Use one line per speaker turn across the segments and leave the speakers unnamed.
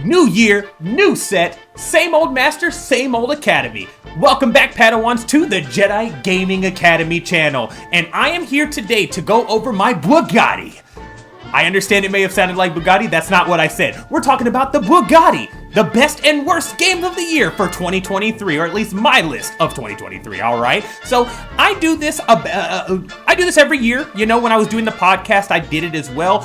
New year, new set, same old master, same old academy. Welcome back, Padawans, to the Jedi Gaming Academy channel, and I am here today to go over my GOTY. I understand it may have sounded like Bugatti, that's not what I said. We're talking about the GOTY, the best and worst games of the year for 2023, or at least my list of 2023, all right? So I do this every year. You know, when I was doing the podcast, I did it as well.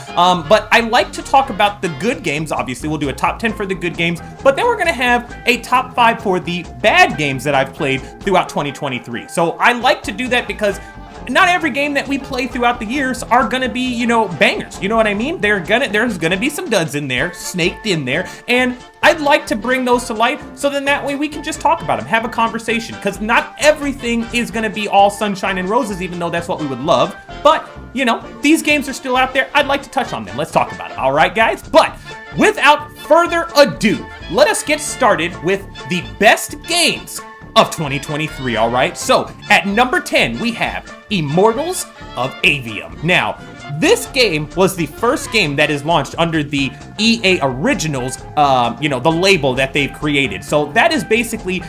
But I like to talk about the good games. Obviously, we'll do a top 10 for the good games, but then we're gonna have a top 5 for the bad games that I've played throughout 2023. So I like to do that because not every game that we play throughout the years are gonna be, you know, bangers. You know what I mean? There's gonna be some duds in there, snaked in there, and I'd like to bring those to light so then that way we can just talk about them, have a conversation, because not everything is gonna be all sunshine and roses, even though that's what we would love. But, you know, these games are still out there. I'd like to touch on them. Let's talk about it, all right, guys? But without further ado, let us get started with the best games of 2023, all right? So, at number 10, we have Immortals of Avium. Now, this game was the first game that is launched under the EA Originals, you know, the label that they've created. So that is basically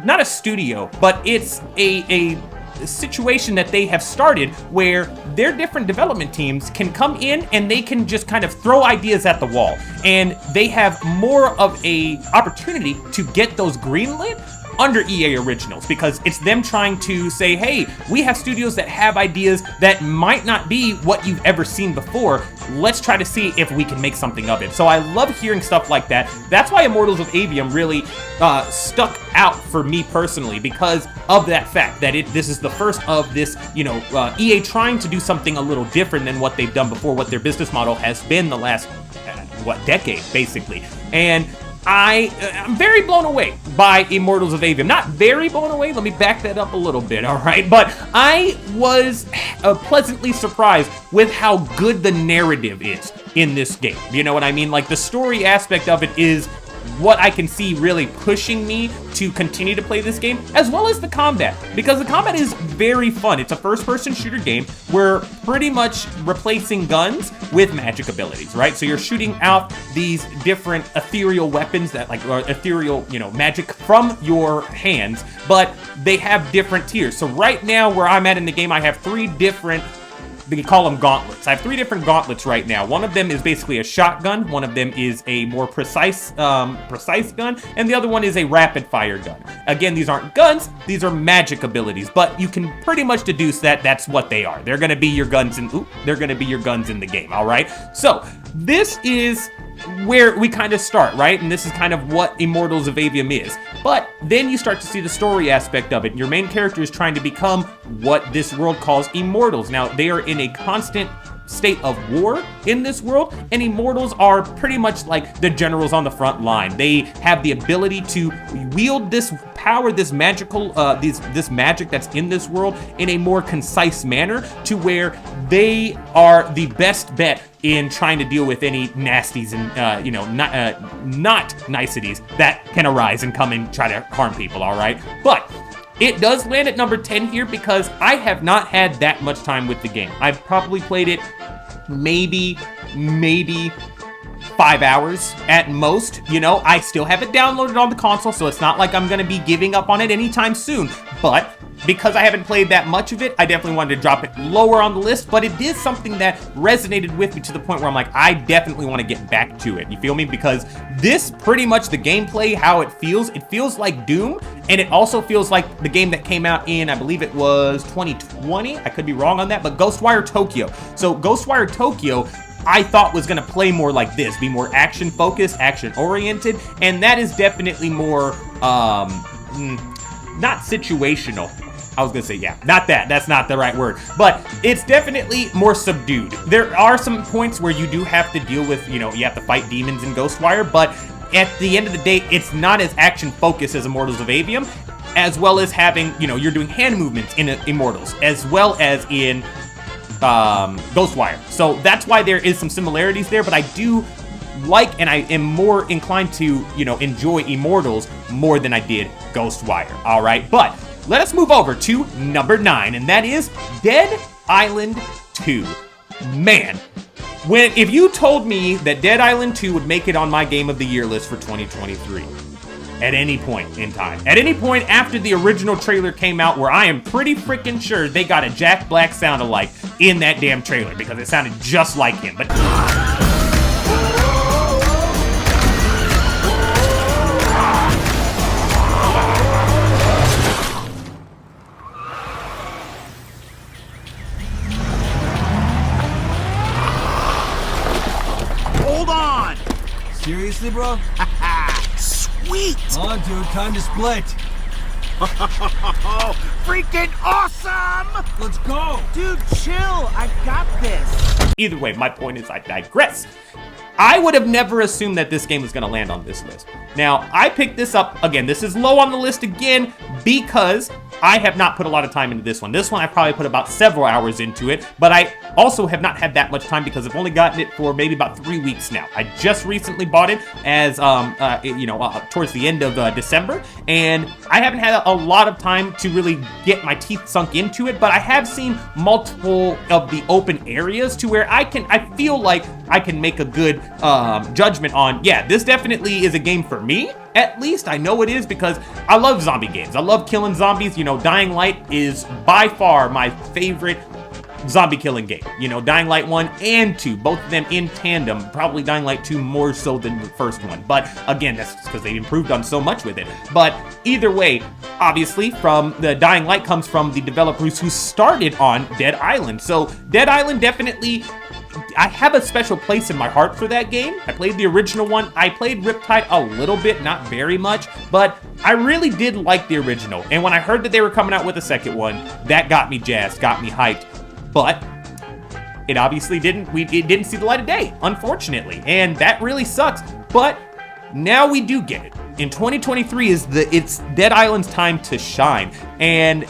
not a studio, but it's a situation that they have started where their different development teams can come in and they can just kind of throw ideas at the wall. And they have more of a opportunity to get those greenlit under EA Originals, because it's them trying to say, hey, we have studios that have ideas that might not be what you've ever seen before. Let's try to see if we can make something of it. So I love hearing stuff like that. That's why Immortals of Avium really stuck out for me personally, because of that fact that this is the first of this, you know, EA trying to do something a little different than what they've done before, what their business model has been the last, decade, basically. And I'm very blown away by Immortals of Avium. Not very blown away, let me back that up a little bit, all right? But I was pleasantly surprised with how good the narrative is in this game. You know what I mean? Like, the story aspect of it is what I can see really pushing me to continue to play this game, as well as the combat, because the combat is very fun. It's a first-person shooter game. We're pretty much replacing guns with magic abilities, right? So you're shooting out these different ethereal weapons that, like, or ethereal, you know, magic from your hands, but they have different tiers. So right now, where I'm at in the game, I have 3 different, they call them gauntlets. I have 3 different gauntlets right now. One of them is basically a shotgun, one of them is a more precise gun, and the other one is a rapid fire gun. Again, these aren't guns, these are magic abilities, but you can pretty much deduce that that's what they are. They're gonna be your guns in the game, all right? So, this is where we kind of start, right? And this is kind of what Immortals of Avium is. But then you start to see the story aspect of it. Your main character is trying to become what this world calls immortals. Now, they are in a constant state of war in this world, and immortals are pretty much like the generals on the front line. They have the ability to wield this power, this magical, this magic that's in this world in a more concise manner, to where they are the best bet in trying to deal with any nasties and, you know, not niceties that can arise and come and try to harm people, all right? But it does land at number 10 here because I have not had that much time with the game. I've probably played it maybe 5 hours at most. You know, I still have it downloaded on the console, so it's not like I'm gonna be giving up on it anytime soon. But because I haven't played that much of it, I definitely wanted to drop it lower on the list, but it is something that resonated with me to the point where I'm like, I definitely want to get back to it. You feel me? Because this, pretty much the gameplay, how it feels like Doom, and it also feels like the game that came out in, I believe it was 2020, I could be wrong on that, but Ghostwire Tokyo. So Ghostwire Tokyo, I thought was gonna play more like this, be more action focused, action oriented, and that is definitely more, not situational. I was gonna say, yeah, not that, that's not the right word, but it's definitely more subdued. There are some points where you do have to deal with, you know, you have to fight demons in Ghostwire, but at the end of the day, it's not as action focused as Immortals of Avium, as well as having, you know, you're doing hand movements in Immortals, as well as in Ghostwire. So that's why there is some similarities there, but I do like, and I am more inclined to, you know, enjoy Immortals more than I did Ghostwire, all right? But let us move over to number 9, and that is Dead Island 2. Man, If you told me that Dead Island 2 would make it on my Game of the Year list for 2023, at any point in time, at any point after the original trailer came out, where I am pretty freaking sure they got a Jack Black sound-alike in that damn trailer because it sounded just like him. But
hold on!
Seriously, bro?
Sweet!
Come on, dude, time to split.
Freaking awesome!
Let's go!
Dude, chill. I got this.
either way, my point is I digress. I would have never assumed that this game was going to land on this list. Now, I picked this up, again, this is low on the list again because I have not put a lot of time into this one. This one I probably put about several hours into it, but I also have not had that much time because I've only gotten it for maybe about 3 weeks now. I just recently bought it as, towards the end of December, and I haven't had a lot of time to really get my teeth sunk into it, but I have seen multiple of the open areas to where I feel like I can make a good judgment on, yeah, this definitely is a game for me. At least I know it is because I love zombie games. I love killing zombies. You know, Dying Light is by far my favorite zombie killing game. You know, Dying Light 1 and 2, both of them in tandem. Probably Dying Light 2 more so than the first one. But again, that's just because they improved on so much with it. But either way, obviously, from the Dying Light comes from the developers who started on Dead Island. So Dead Island definitely, I have a special place in my heart for that game. I played the original one. I played Riptide a little bit, not very much, but I really did like the original. And when I heard that they were coming out with a second one, that got me jazzed, got me hyped. But it obviously didn't. It didn't see the light of day, unfortunately, and that really sucks. But now we do get it. In 2023 it's Dead Island's time to shine, and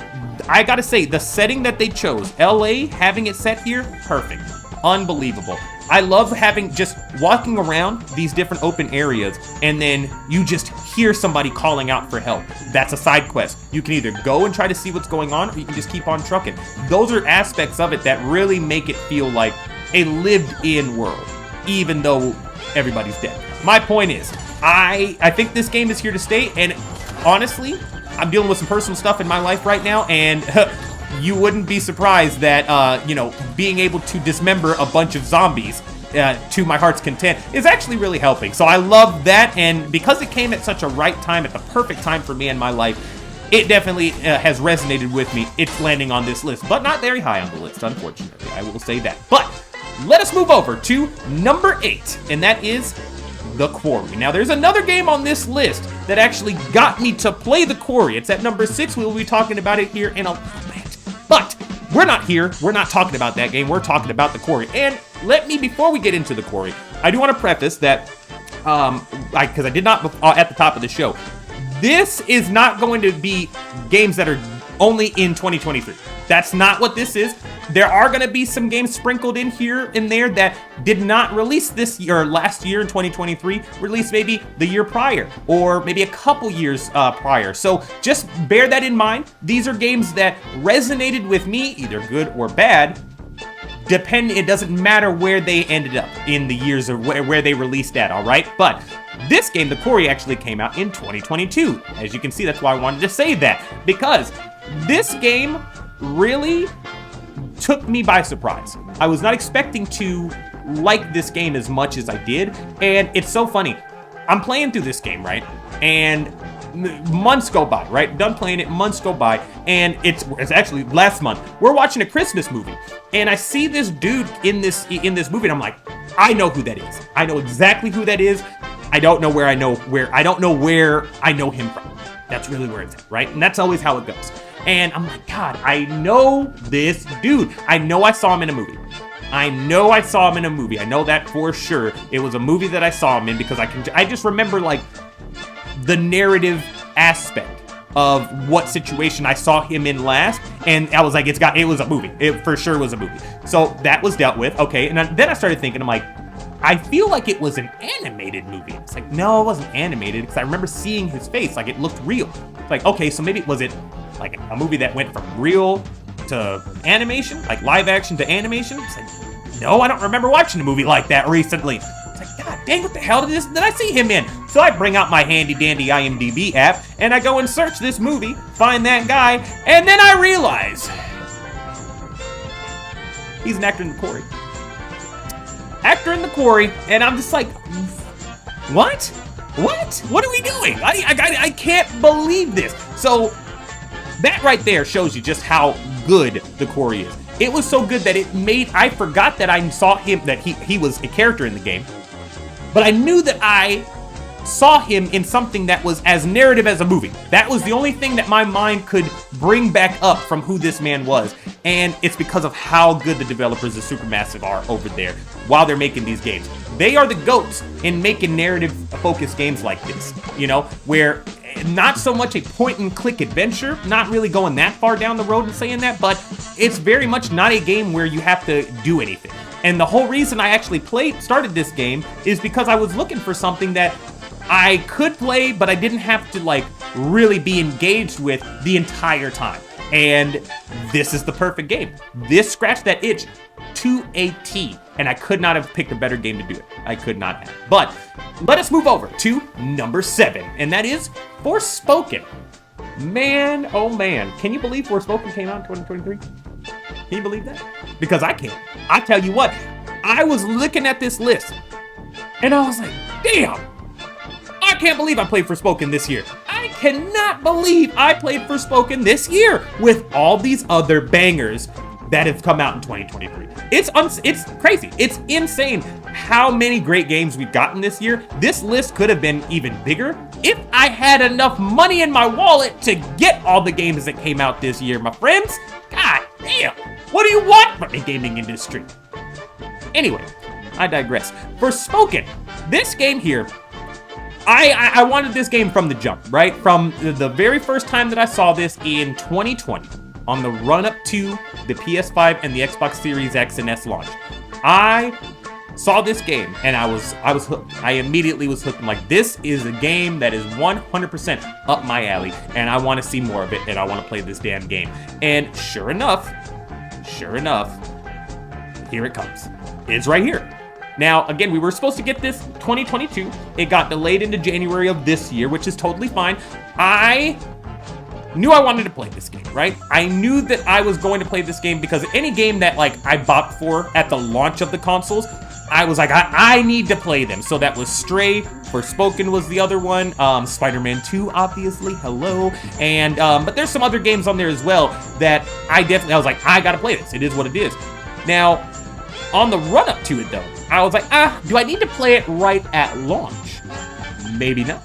I gotta say the setting that they chose, LA, having it set here, perfect. Unbelievable. I love just walking around these different open areas and then you just hear somebody calling out for help. That's a side quest. You can either go and try to see what's going on or you can just keep on trucking. Those are aspects of it that really make it feel like a lived-in world, even though everybody's dead. My point is, I think this game is here to stay, and honestly, I'm dealing with some personal stuff in my life right now, and you wouldn't be surprised that, being able to dismember a bunch of zombies to my heart's content is actually really helping. So I love that, and because it came at such a right time, at the perfect time for me in my life, it definitely has resonated with me. It's landing on this list, but not very high on the list, unfortunately. I will say that. But let us move over to number 8, and that is The Quarry. Now, there's another game on this list that actually got me to play The Quarry. It's at number 6. We will be talking about it here in a little bit. But we're not here. We're not talking about that game. We're talking about The Quarry. And before we get into The Quarry, I do want to preface that, because I did not at the top of the show, this is not going to be games that are only in 2023. That's not what this is. There are going to be some games sprinkled in here and there that did not release this year, or last year in 2023, released maybe the year prior, or maybe a couple years prior. So just bear that in mind. These are games that resonated with me, either good or bad. It doesn't matter where they ended up in the years or where they released at, all right? But this game, The Quarry, actually came out in 2022. As you can see, that's why I wanted to say that, because this game really took me by surprise. I was not expecting to like this game as much as I did, and it's so funny. I'm playing through this game, right? And months go by, right? Done playing it, months go by, and it's actually last month. We're watching a Christmas movie, and I see this dude in this movie, and I'm like, I know who that is. I know exactly who that is. I don't know where I know him from. That's really where it's at, right? And that's always how it goes. And I'm like, God, I know this dude. I know I saw him in a movie. I know that for sure. It was a movie that I saw him in because I just remember like the narrative aspect of what situation I saw him in last, and I was like, it was a movie. It for sure was a movie. So that was dealt with, okay. And then I started thinking, I'm like, I feel like it was an animated movie. It's like, no, it wasn't animated because I remember seeing his face, like it looked real. It's like, okay, so maybe was it like a movie that went from real to animation, like live action to animation? It's like, no, I don't remember watching a movie like that recently. It's like, God dang, what the hell did I see him in? So I bring out my handy dandy IMDb app, and I go and search this movie, find that guy, and then I realize he's an actor in The Quarry. Actor in The Quarry, and I'm just like, what? What are we doing? I can't believe this. So that right there shows you just how good The Quarry is. It was so good that I forgot that I saw him, that he was a character in the game, but I knew that I saw him in something that was as narrative as a movie. That was the only thing that my mind could bring back up from who this man was. And it's because of how good the developers of Supermassive are over there while they're making these games. They are the GOATs in making narrative-focused games like this, you know, where not so much a point-and-click adventure, not really going that far down the road and saying that, but it's very much not a game where you have to do anything. And the whole reason I actually started this game is because I was looking for something that I could play, but I didn't have to, like, really be engaged with the entire time. And this is the perfect game. This scratched that itch to a T, and I could not have picked a better game to do it. I could not have. But let us move over to number 7, and that is Forspoken. Man, oh man. Can you believe Forspoken came out in 2023? Can you believe that? Because I can't. I tell you what, I was looking at this list, and I was like, damn, I can't believe I played Forspoken this year. I cannot believe I played Forspoken this year with all these other bangers that have come out in 2023. It's crazy. It's insane how many great games we've gotten this year. This list could have been even bigger if I had enough money in my wallet to get all the games that came out this year, my friends. God damn. What do you want from the gaming industry? Anyway, I digress. Forspoken, this game here, I wanted this game from the jump, right? From the very first time that I saw this in 2020, on the run-up to the PS5 and the Xbox Series X and S launch. I saw this game, and I was hooked. I immediately was hooked. I'm like, this is a game that is 100% up my alley, and I want to see more of it, and I want to play this damn game. And sure enough, here it comes. It's right here. Now, again, we were supposed to get this 2022. It got delayed into January of this year, which is totally fine. I knew I wanted to play this game, right? I knew that I was going to play this game because any game that, like, I bought for at the launch of the consoles, I was like, I need to play them. So that was Stray, Forspoken was the other one, Spider-Man 2, obviously, hello. And, but there's some other games on there as well that I was like, I gotta play this. It is what it is. Now, on the run-up to it, though, I was like, do I need to play it right at launch? Maybe not.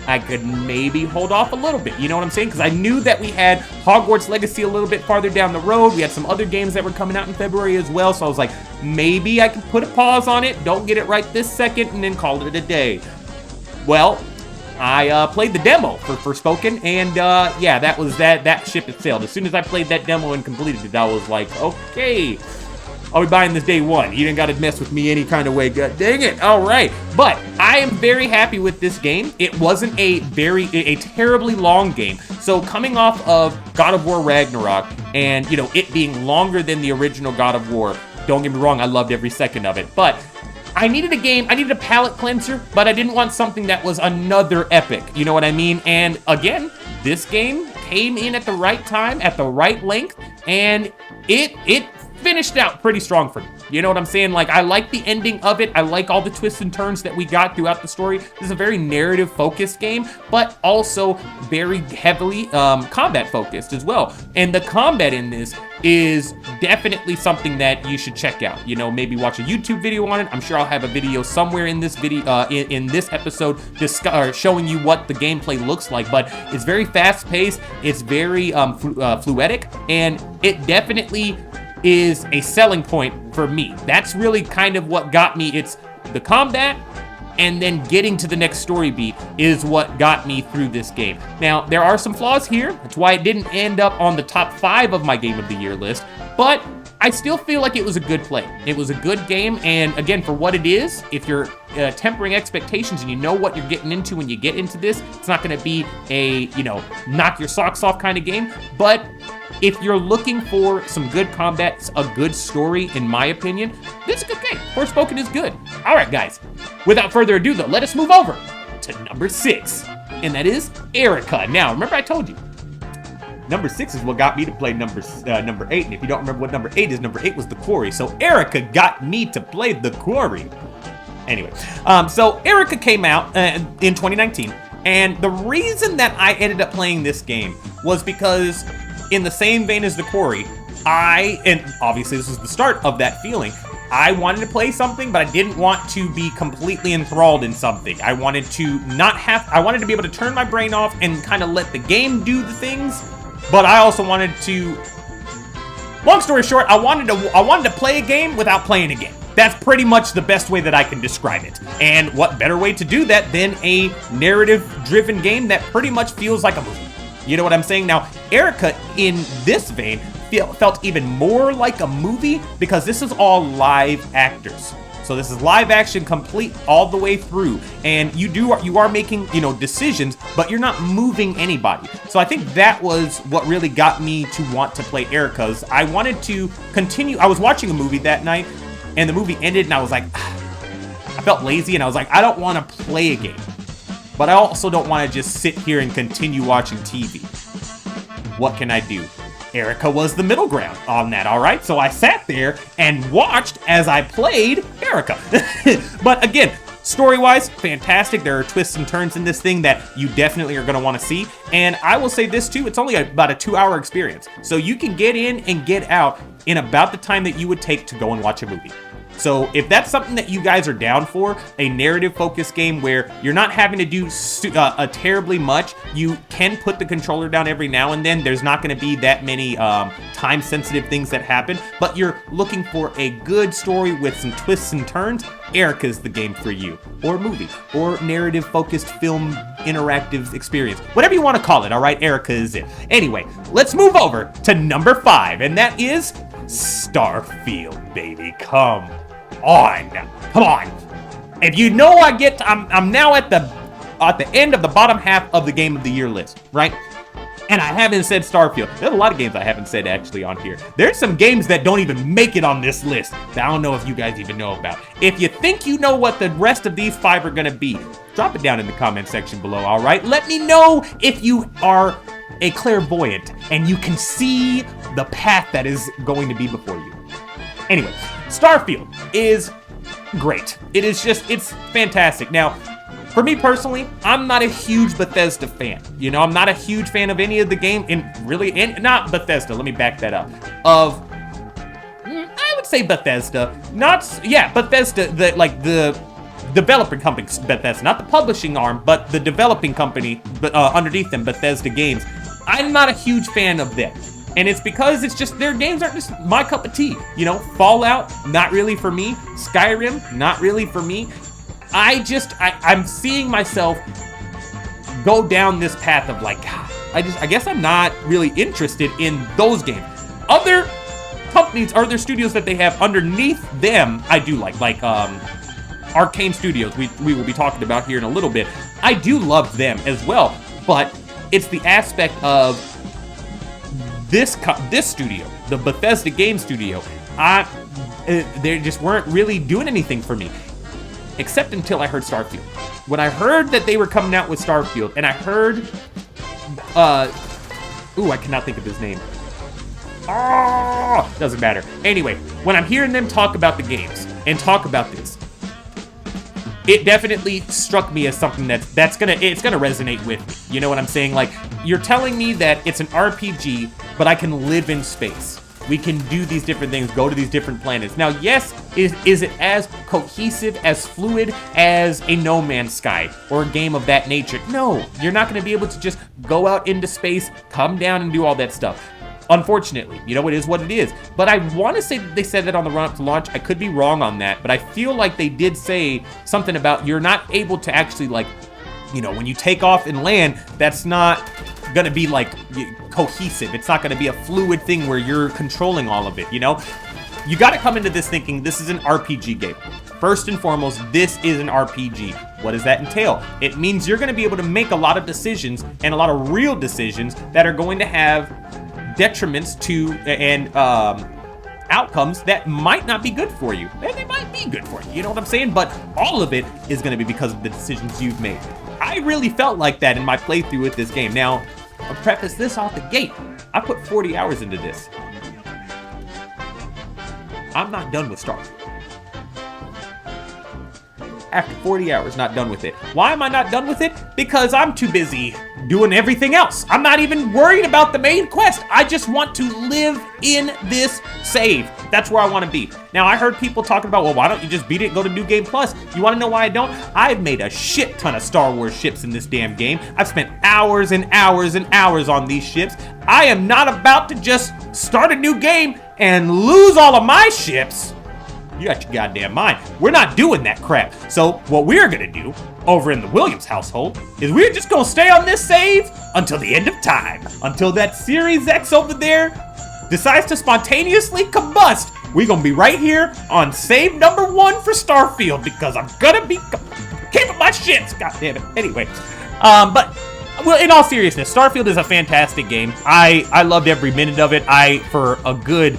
I could maybe hold off a little bit, you know what I'm saying? Because I knew that we had Hogwarts Legacy a little bit farther down the road. We had some other games that were coming out in February as well, so I was like, maybe I can put a pause on it, don't get it right this second, and then call it a day. Well, I played the demo for Forspoken, and yeah, that ship had sailed. As soon as I played that demo and completed it, I was like, okay, I'll be buying this day one. You didn't got to mess with me any kind of way. God dang it. All right. But I am very happy with this game. It wasn't a terribly long game. So coming off of God of War Ragnarok and, you know, it being longer than the original God of War, don't get me wrong, I loved every second of it. But I needed a palate cleanser, but I didn't want something that was another epic. You know what I mean? And again, this game came in at the right time, at the right length, and it finished out pretty strong for me. You know what I'm saying? Like, I like the ending of it. I like all the twists and turns that we got throughout the story. This is a very narrative-focused game, but also very heavily combat-focused as well. And the combat in this is definitely something that you should check out. You know, maybe watch a YouTube video on it. I'm sure I'll have a video somewhere in this video, in this episode, showing you what the gameplay looks like. But it's very fast-paced. It's very fluidic, and it definitely is a selling point for me. That's really kind of what got me. It's the combat, and then getting to the next story beat is what got me through this game. Now, there are some flaws here. That's why it didn't end up on the top 5 of my Game of the Year list, but I still feel like it was a good play. It was a good game, and again, for what it is, if you're tempering expectations and you know what you're getting into when you get into this, it's not going to be a, knock your socks off kind of game. But if you're looking for some good combat, a good story, in my opinion, this is a good game. Forspoken is good. All right, guys. Without further ado, though, let us move over to number 6, and that is Erica. Now, remember I told you, number 6 is what got me to play number 8, and if you don't remember what number 8 is, number 8 was the Quarry. So Erica got me to play the Quarry. Anyway, so Erica came out in 2019, and the reason that I ended up playing this game was because, in the same vein as the Quarry, and obviously this was the start of that feeling, I wanted to play something, but I didn't want to be completely enthralled in something. I wanted to be able to turn my brain off and kind of let the game do the things. But I also wanted to, long story short, I wanted to play a game without playing a game. That's pretty much the best way that I can describe it. And what better way to do that than a narrative-driven game that pretty much feels like a movie? You know what I'm saying? Now, Erica, in this vein, felt even more like a movie because this is all live actors. So this is live action complete all the way through, and you are making, decisions, but you're not moving anybody. So I think that was what really got me to want to play Erica's. I wanted to continue. I was watching a movie that night, and the movie ended, and I was like, I felt lazy, and I was like, I don't want to play a game, but I also don't want to just sit here and continue watching TV. What can I do? Erica was the middle ground on that, all right? So I sat there and watched as I played Erica. But again, story-wise, fantastic. There are twists and turns in this thing that you definitely are going to want to see. And I will say this too, it's only about a 2-hour experience. So you can get in and get out in about the time that you would take to go and watch a movie. So if that's something that you guys are down for, a narrative-focused game where you're not having to do terribly much, you can put the controller down every now and then. There's not going to be that many time-sensitive things that happen, but you're looking for a good story with some twists and turns, Erica's the game for you. Or movie, or narrative-focused film interactive experience. Whatever you want to call it, all right? Erica is it. Anyway, let's move over to number 5, and that is Starfield, baby. Come on. If you know I'm now at the end of the bottom half of the Game of the Year list, right? And I haven't said Starfield. There's a lot of games I haven't said actually on here. There's some games that don't even make it on this list that I don't know if you guys even know about. If you think you know what the rest of these 5 are gonna be, drop it down in the comment section below, all right? Let me know if you are a clairvoyant and you can see the path that is going to be before you. Anyway, Starfield is great. It's fantastic. Now, for me personally, I'm not a huge Bethesda fan. I'm not a huge fan of any of the game, not Bethesda, let me back that up. I would say Bethesda, Bethesda, the developing company, Bethesda, not the publishing arm, but the developing company underneath them, Bethesda Games. I'm not a huge fan of them. And it's because their games aren't just my cup of tea. Fallout, not really for me. Skyrim, not really for me. I'm seeing myself go down this path of I guess I'm not really interested in those games. Other companies, other studios that they have underneath them, I do like Arcane Studios, we will be talking about here in a little bit. I do love them as well, but it's the aspect of this studio, the Bethesda Game Studio. They just weren't really doing anything for me, except until I heard Starfield. When I heard that they were coming out with Starfield, and I heard, I cannot think of his name. Doesn't matter. Anyway, when I'm hearing them talk about the games and talk about this, it definitely struck me as something it's gonna resonate with me. You know what I'm saying? You're telling me that it's an RPG, but I can live in space. We can do these different things, go to these different planets. Now, yes, is it as cohesive, as fluid as a No Man's Sky or a game of that nature? No, you're not gonna be able to just go out into space, come down and do all that stuff. Unfortunately, it is what it is. But I want to say that they said that on the run-up to launch. I could be wrong on that, but I feel like they did say something about you're not able to actually, when you take off and land, that's not going to be, cohesive. It's not going to be a fluid thing where you're controlling all of it, you got to come into this thinking this is an RPG game. First and foremost, this is an RPG. What does that entail? It means you're going to be able to make a lot of decisions, and a lot of real decisions that are going to have detriments to and outcomes that might not be good for you. And they might be good for you, you know what I'm saying? But all of it is going to be because of the decisions you've made. I really felt like that in my playthrough with this game. Now, I'll preface this off the gate. I put 40 hours into this. I'm not done with Starfield. After 40 hours, not done with it. Why am I not done with it? Because I'm too busy doing everything else. I'm not even worried about the main quest. I just want to live in this save. That's where I want to be. Now, I heard people talking about, well, why don't you just beat it and go to New Game Plus? You want to know why I don't? I've made a shit ton of Star Wars ships in this damn game. I've spent hours and hours and hours on these ships. I am not about to just start a new game and lose all of my ships. You got your goddamn mind. We're not doing that crap. So what we're gonna do over in the Williams household is we're just gonna stay on this save until the end of time. Until that Series X over there decides to spontaneously combust. We're gonna be right here on save number 1 for Starfield because I'm gonna be keeping my shits. God damn it. Anyway, but well, in all seriousness, Starfield is a fantastic game. I loved every minute of it. For a good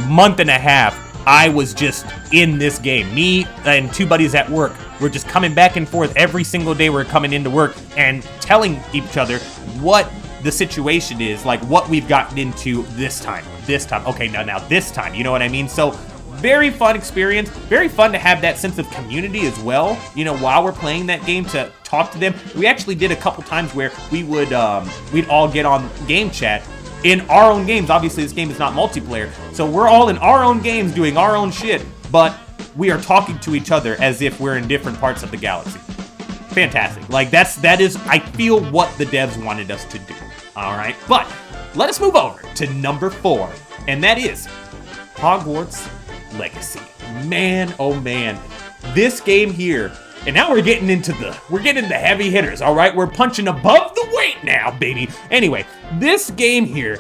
month and a half, I was just in this game. Me and 2 buddies at work were just coming back and forth every single day. We're coming into work and telling each other what the situation is, like what we've gotten into this time. Okay, now this time, you know what I mean? So very fun experience, very fun to have that sense of community as well, you know, while we're playing that game, to talk to them. We actually did a couple times where we would, we'd all get on game chat in our own games. Obviously, this game is not multiplayer, so we're all in our own games doing our own shit, but we are talking to each other as if we're in different parts of the galaxy. Fantastic. Like, that is, I feel, what the devs wanted us to do. All right, but let us move over to number 4, and that is Hogwarts Legacy. Man, oh man, this game here. And now we're getting into heavy hitters, all right? We're punching above the weight now, baby. Anyway, this game here,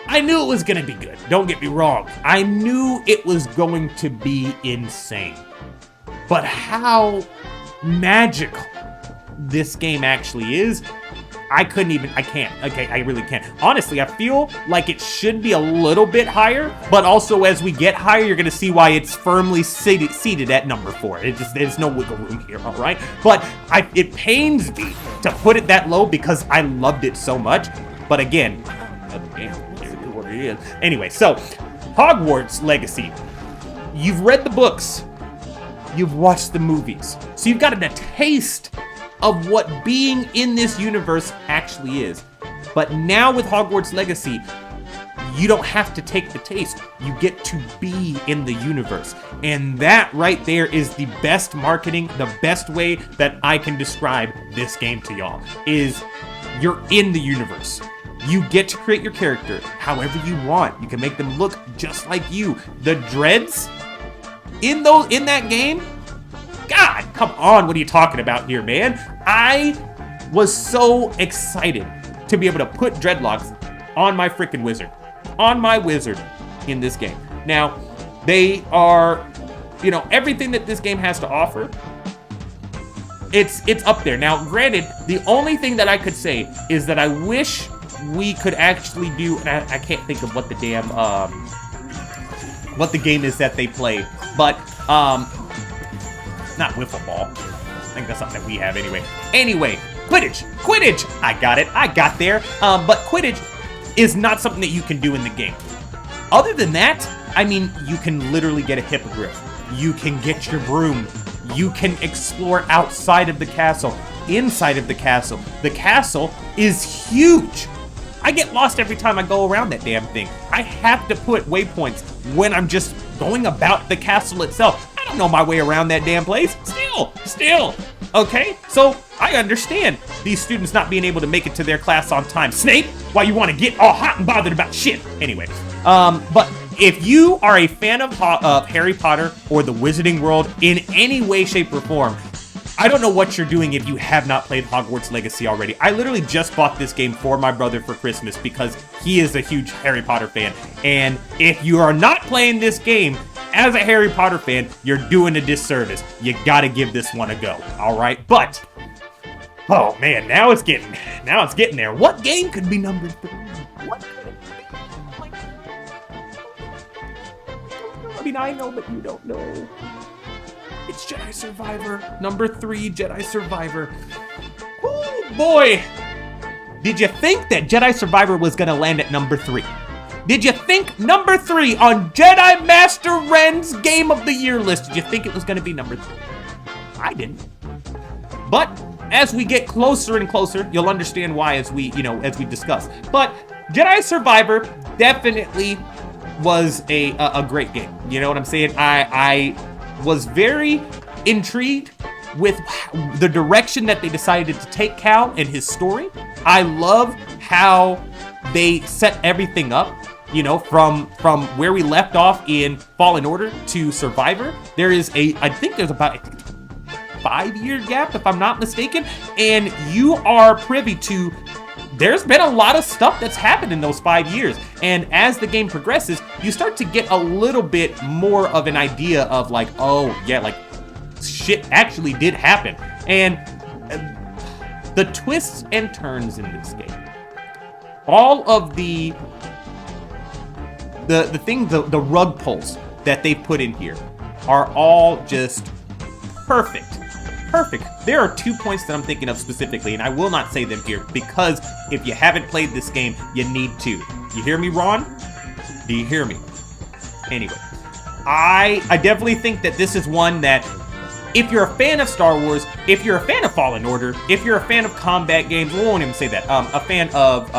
I knew it was gonna be good. Don't get me wrong. I knew it was going to be insane. But how magical this game actually is, I can't. Okay, I really can't. Honestly, I feel like it should be a little bit higher, but also as we get higher, you're gonna see why it's firmly seated at number 4. There's no wiggle room here, all right? But it pains me to put it that low because I loved it so much. But again, what it is. Anyway, so Hogwarts Legacy. You've read the books, you've watched the movies, so you've gotten a taste of what being in this universe actually is. But now with Hogwarts Legacy, you don't have to take the taste. You get to be in the universe. And that right there is the best marketing, the best way that I can describe this game to y'all, is you're in the universe. You get to create your character however you want. You can make them look just like you. The dreads in that game, God, come on, what are you talking about here, man? I was so excited to be able to put dreadlocks on my freaking wizard. On my wizard in this game. Now, they are, you know, everything that this game has to offer, it's up there. Now, granted, the only thing that I could say is that I wish we could actually do, and I can't think of what the damn, what the game is that they play, but, not wiffle ball. I think that's something that we have anyway. Anyway, Quidditch! I got it, I got there. But Quidditch is not something that you can do in the game. Other than that, I mean, you can literally get a hippogriff. You can get your broom. You can explore outside of the castle, inside of the castle. The castle is huge. I get lost every time I go around that damn thing. I have to put waypoints when I'm just going about the castle itself. I don't know my way around that damn place. Still. Okay, so I understand these students not being able to make it to their class on time. Snape, why you want to get all hot and bothered about shit? Anyway, but if you are a fan of Harry Potter or the Wizarding World in any way, shape, or form, I don't know what you're doing if you have not played Hogwarts Legacy already. I literally just bought this game for my brother for Christmas because he is a huge Harry Potter fan. And if you are not playing this game as a Harry Potter fan, you're doing a disservice. You gotta give this one a go, all right? But, oh man, now it's getting there. What game could be number 3? What could it be? I mean, I know, but you don't know. It's Jedi Survivor. Number 3, Jedi Survivor. Oh boy! Did you think that Jedi Survivor was gonna land at number 3? Did you think number 3 on Jedi Master Ren's Game of the Year list, did you think it was gonna be number 3? I didn't. But as we get closer and closer, you'll understand why as we discuss. But Jedi Survivor definitely was a great game. You know what I'm saying? I was very intrigued with the direction that they decided to take Cal and his story. I love how they set everything up, you know, from where we left off in Fallen Order to Survivor. I think there's about a 5-year gap, if I'm not mistaken, and you are privy to there's been a lot of stuff that's happened in those 5 years. And as the game progresses, you start to get a little bit more of an idea of like, oh yeah, like shit actually did happen. And the twists and turns in this game, all of the rug pulls that they put in here are all just perfect. Perfect. There are 2 points that I'm thinking of specifically, and I will not say them here because if you haven't played this game, you need to. You hear me, Ron? Do you hear me? Anyway, I definitely think that this is one that if you're a fan of Star Wars, if you're a fan of Fallen Order, if you're a fan of combat games, we won't even say that, a fan of,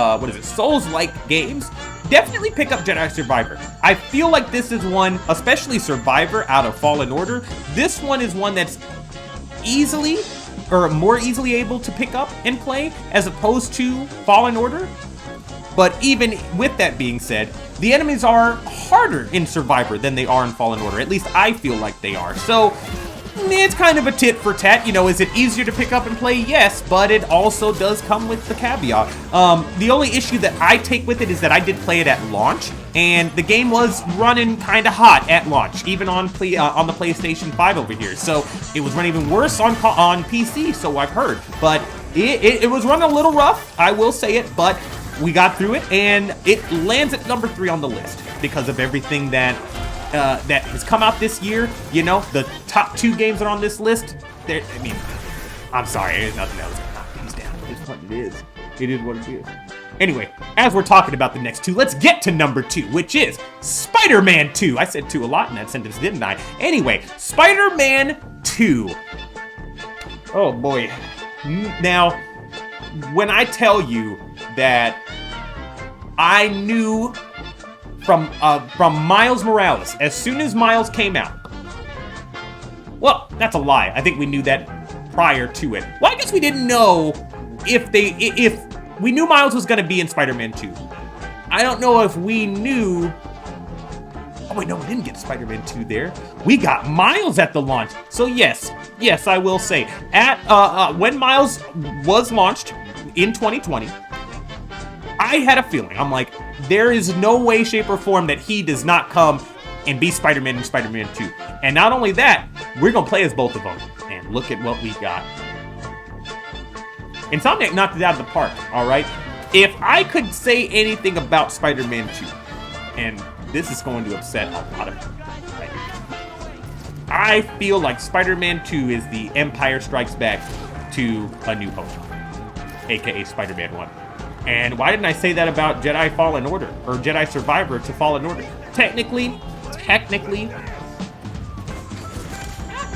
Souls-like games, definitely pick up Jedi Survivor. I feel like this is one, especially Survivor out of Fallen Order, this one is one that's more easily able to pick up and play as opposed to Fallen Order. But even with that being said, the enemies are harder in Survivor than they are in Fallen Order. At least I feel like they are. So it's kind of a tit for tat. You know, is it easier to pick up and play? Yes, but it also does come with the caveat. The only issue that I take with it is that I did play it at launch, and the game was running kind of hot at launch, even on the PlayStation 5 over here. So it was running even worse on PC, so I've heard. But it was running a little rough, I will say it, but we got through it, and it lands at number 3 on the list because of everything that has come out this year. You know, the top 2 games that are on this list. I'm sorry, there's nothing else to knock these down. It's what it is. It is what it is. Anyway, as we're talking about the next 2, let's get to number 2, which is Spider-Man 2. I said 2 a lot in that sentence, didn't I? Anyway, Spider-Man 2. Oh boy. Now, when I tell you that I knew from Miles Morales, as soon as Miles came out. Well, that's a lie. I think we knew that prior to it. Well, I guess we didn't know if we knew Miles was going to be in Spider-Man 2. I don't know if we knew. Oh wait, no, we didn't get Spider-Man 2 there. We got Miles at the launch. So yes, I will say when Miles was launched in 2020, I had a feeling. I'm like, there is no way, shape, or form that he does not come and be Spider-Man in Spider-Man 2. And not only that, we're going to play as both of them. And look at what we got. Insomniac knocked it out of the park, all right? If I could say anything about Spider-Man 2, and this is going to upset a lot of people, right? I feel like Spider-Man 2 is the Empire Strikes Back to A New Hope, aka Spider-Man 1. And why didn't I say that about Jedi Fallen Order, or Jedi Survivor to Fallen Order? Technically,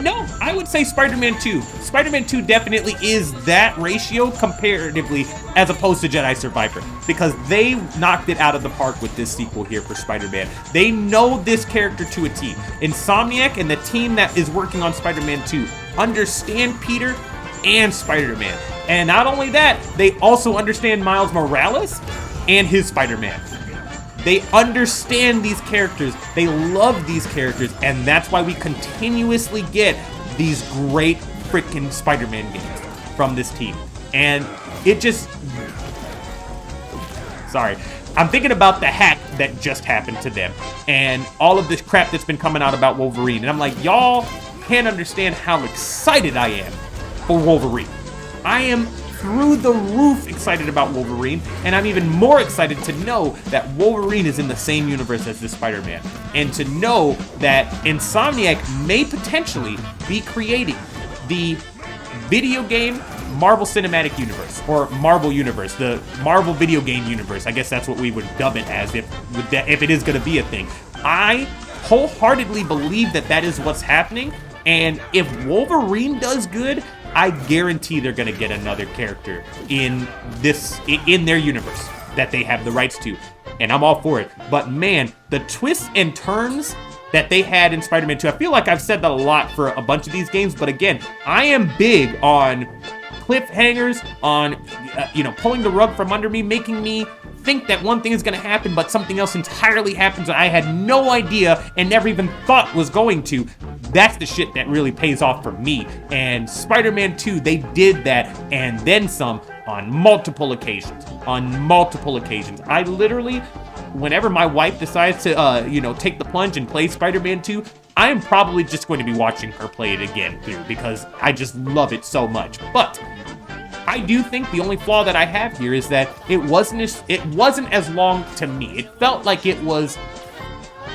no, I would say Spider-Man 2. Spider-Man 2 definitely is that ratio comparatively as opposed to Jedi Survivor, because they knocked it out of the park with this sequel here for Spider-Man. They know this character to a T. Insomniac and the team that is working on Spider-Man 2 understand Peter and Spider-Man. And not only that, they also understand Miles Morales and his Spider-Man. They understand these characters, they love these characters, and that's why we continuously get these great freaking Spider-Man games from this team. And it just... Sorry. I'm thinking about the hack that just happened to them and all of this crap that's been coming out about Wolverine. And I'm like, y'all can't understand how excited I am for Wolverine. I am through the roof excited about Wolverine, and I'm even more excited to know that Wolverine is in the same universe as this Spider-Man, and to know that Insomniac may potentially be creating the video game Marvel Cinematic Universe, or Marvel Universe, the Marvel video game universe. I guess that's what we would dub it as if it is going to be a thing. I wholeheartly believe that is what's happening, and if Wolverine does good, I guarantee they're going to get another character in their universe that they have the rights to, and I'm all for it. But man, the twists and turns that they had in Spider-Man 2, I feel like I've said that a lot for a bunch of these games, but again, I am big on cliffhangers, on pulling the rug from under me, making me think that one thing is going to happen, but something else entirely happens that I had no idea and never even thought was going to. That's the shit that really pays off for me. And Spider-Man 2, they did that and then some on multiple occasions. I literally, whenever my wife decides to, take the plunge and play Spider-Man 2, I am probably just going to be watching her play it again through because I just love it so much. But I do think the only flaw that I have here is that it wasn't as long to me. It felt like it was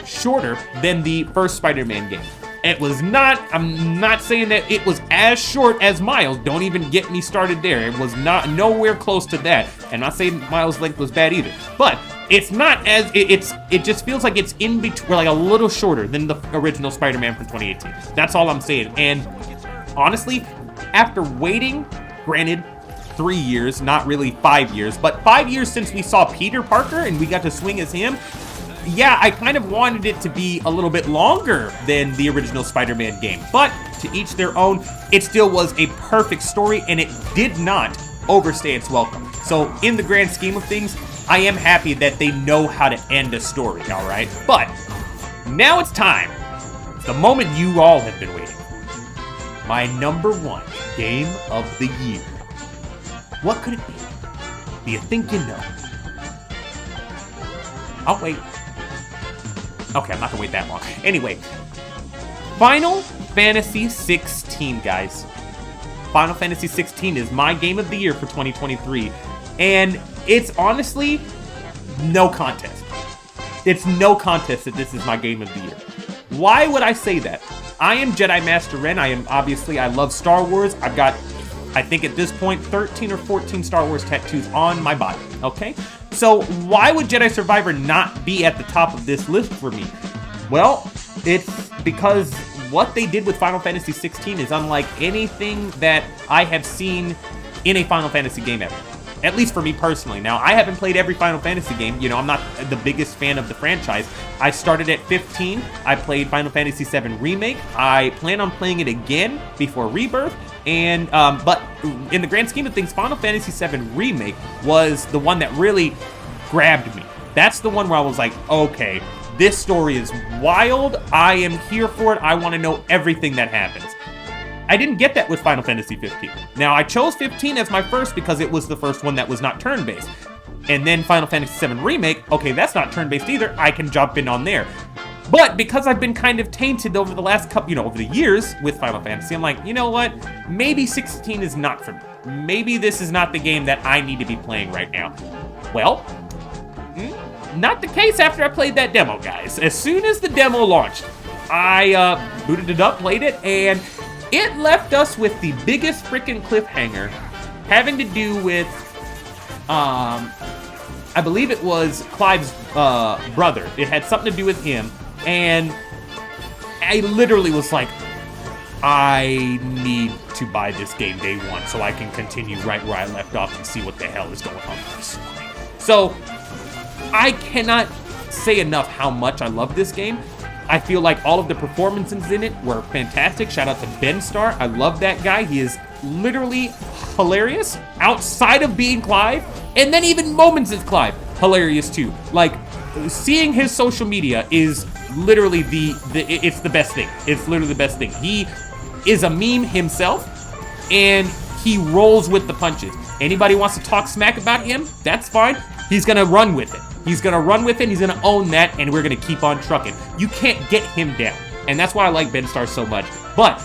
shorter than the first Spider-Man game. It was not, I'm not saying that it was as short as Miles. Don't even get me started there. It was nowhere close to that. And not saying Miles' length was bad either. But it's not as, it just feels like it's in between, like a little shorter than the original Spider-Man from 2018. That's all I'm saying. And honestly, after waiting, granted, 3 years, not really 5 years, but 5 years since we saw Peter Parker and we got to swing as him, yeah, I kind of wanted it to be a little bit longer than the original Spider-Man game, but to each their own, it still was a perfect story and it did not overstay its welcome. So in the grand scheme of things, I am happy that they know how to end a story, all right? But now it's time. It's the moment you all have been waiting for. My #1 game of the year. What could it be? Do you think you know? I'll wait. Okay, I'm not gonna wait that long. Anyway, Final Fantasy 16, guys. Final Fantasy 16 is my game of the year for 2023. And it's honestly no contest. It's no contest that this is my game of the year. Why would I say that? I am Jedi Master Ren. I love Star Wars. I've got, I think at this point, 13 or 14 Star Wars tattoos on my body, okay? So why would Jedi Survivor not be at the top of this list for me? Well, it's because what they did with Final Fantasy 16 is unlike anything that I have seen in a Final Fantasy game ever. At least for me personally. Now, I haven't played every Final Fantasy game. I'm not the biggest fan of the franchise. I started at 15. I played Final Fantasy VII Remake. I plan on playing it again before Rebirth. And but in the grand scheme of things, Final Fantasy VII Remake was the one that really grabbed me. That's the one where I was like, okay, this story is wild. I am here for it. I want to know everything that happens. I didn't get that with Final Fantasy 15. Now, I chose 15 as my first because it was the first one that was not turn-based. And then Final Fantasy VII Remake, okay, that's not turn-based either. I can jump in on there. But because I've been kind of tainted over the last couple, over the years with Final Fantasy, I'm like, you know what? Maybe 16 is not for me. Maybe this is not the game that I need to be playing right now. Well, not the case after I played that demo, guys. As soon as the demo launched, I booted it up, played it, and it left us with the biggest freaking cliffhanger having to do with, I believe it was Clive's brother. It had something to do with him. And I literally was like, I need to buy this game day one so I can continue right where I left off and see what the hell is going on with this story. So I cannot say enough how much I love this game. I feel like all of the performances in it were fantastic. Shout out to Ben Starr. I love that guy. He is literally hilarious outside of being Clive. And then even moments as Clive, hilarious too. Like, seeing his social media is literally it's the best thing. It's literally the best thing. He is a meme himself. and he rolls with the punches. Anybody wants to talk smack about him, that's fine. He's gonna run with it. He's gonna run with it, he's gonna own that, and we're gonna keep on trucking. You can't get him down. And that's why I like Ben Starr so much. But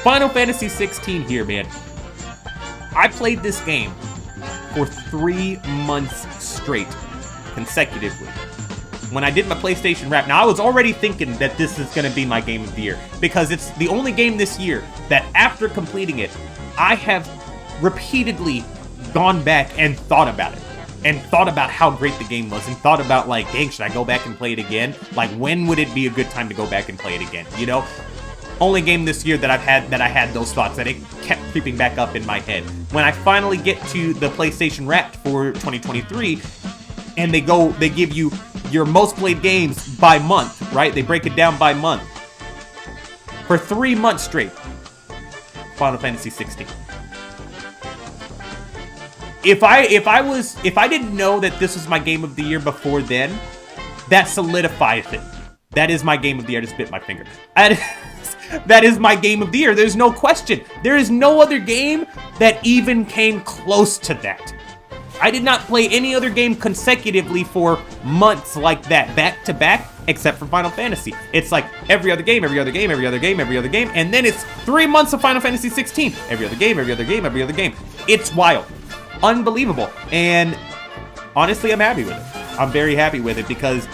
Final Fantasy 16 here, man. I played this game for 3 months straight, consecutively. When I did my PlayStation Wrap, now I was already thinking that this is gonna be my game of the year, because it's the only game this year that after completing it, I have repeatedly gone back and thought about it. And thought about how great the game was, and thought about, like, dang, should I go back and play it again? Like, when would it be a good time to go back and play it again, you know? Only game this year that I had those thoughts, that it kept creeping back up in my head. When I finally get to the PlayStation Wrapped for 2023, and they give you your most played games by month, right? They break it down by month. For 3 months straight, Final Fantasy 16. If I didn't know that this was my game of the year before then, that solidifies it. That is my game of the year. I just bit my finger. That is my game of the year. There's no question. There is no other game that even came close to that. I did not play any other game consecutively for months like that, back to back, except for Final Fantasy. It's like every other game, every other game, every other game, every other game, and then it's 3 months of Final Fantasy 16. Every other game, every other game, every other game. It's wild. Unbelievable. And honestly, I'm happy with it. I'm very happy with it, because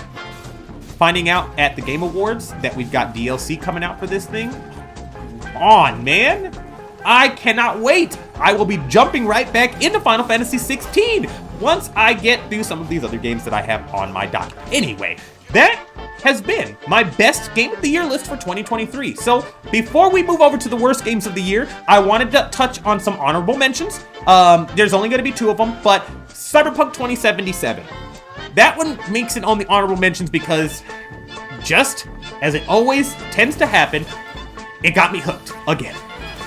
finding out at the Game Awards that we've got DLC coming out for this thing, on, man. I cannot wait. I will be jumping right back into Final Fantasy 16 once I get through some of these other games that I have on my docket. Anyway, that has been my best game of the year list for 2023. So before we move over to the worst games of the year, I wanted to touch on some honorable mentions. There's only going to be 2 of them, but Cyberpunk 2077. That one makes it on the honorable mentions because, just as it always tends to happen, it got me hooked again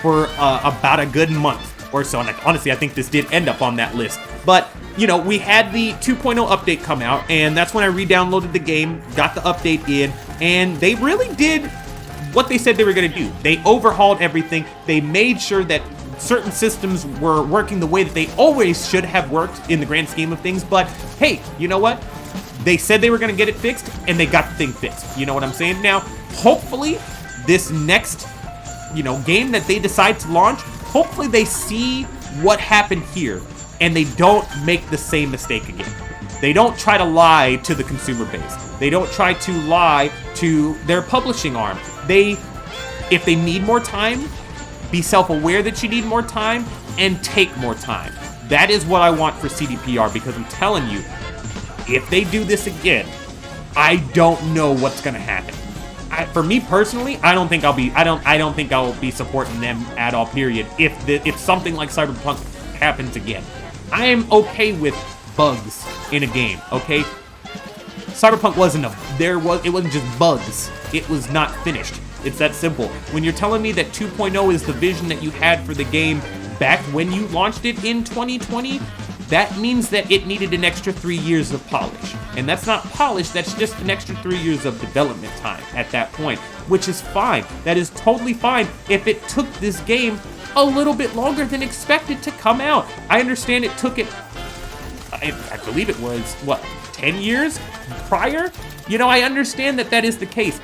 for about a good month or so. And honestly, I think this did end up on that list. But, you know, we had the 2.0 update come out, and that's when I re-downloaded the game, got the update in, and they really did what they said they were going to do. They overhauled everything. They made sure that certain systems were working the way that they always should have worked in the grand scheme of things. But hey, you know what? They said they were going to get it fixed, and they got the thing fixed. You know what I'm saying? Now, hopefully, this next, game that they decide to launch, hopefully they see what happened here, and they don't make the same mistake again. They don't try to lie to the consumer base. They don't try to lie to their publishing arm. If they need more time, be self-aware that you need more time, and take more time. That is what I want for CDPR, because I'm telling you, if they do this again, I don't know what's gonna happen. For me personally, I don't think I'll be supporting them at all. Period. If something like Cyberpunk happens again, I am okay with bugs in a game. Okay, Cyberpunk it wasn't just bugs. It was not finished. It's that simple. When you're telling me that 2.0 is the vision that you had for the game back when you launched it in 2020, that means that it needed an extra 3 years of polish. And that's not polish, that's just an extra 3 years of development time at that point, which is fine. That is totally fine if it took this game a little bit longer than expected to come out. I understand it took it, I believe it was, 10 years prior? I understand that is the case,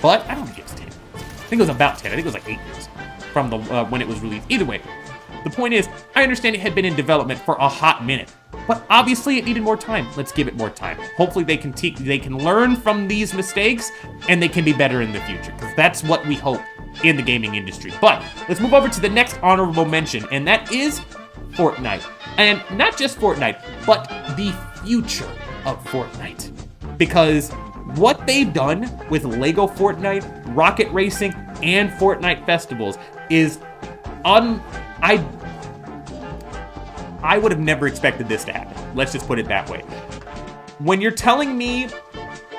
but I don't think it was 10. I think it was about 10. I think it was like 8 years from the when it was released. Either way, the point is, I understand it had been in development for a hot minute, but obviously it needed more time. Let's give it more time. Hopefully they can learn from these mistakes, and they can be better in the future, because that's what we hope in the gaming industry. But let's move over to the next honorable mention, and that is Fortnite. And not just Fortnite, but the future of Fortnite. Because what they've done with Lego Fortnite, Rocket Racing, and Fortnite festivals is I would have never expected this to happen. Let's just put it that way. When you're telling me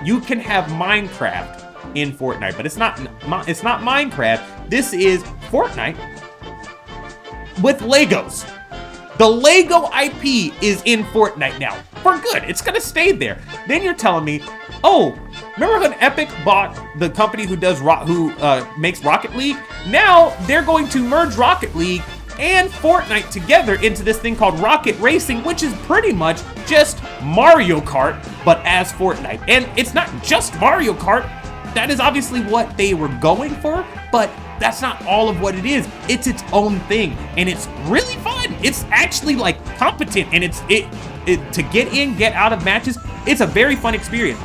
you can have Minecraft in Fortnite, but it's not Minecraft. This is Fortnite with Legos. The Lego IP is in Fortnite now. For good. It's gonna stay there. Then you're telling me, oh, remember when Epic bought the company who makes Rocket League? Now they're going to merge Rocket League and Fortnite together into this thing called Rocket Racing, which is pretty much just Mario Kart, but as Fortnite. And it's not just Mario Kart. That is obviously what they were going for, but that's not all of what it is. It's its own thing, and it's really fun. It's actually like competent, and it's to get in, get out of matches. It's a very fun experience.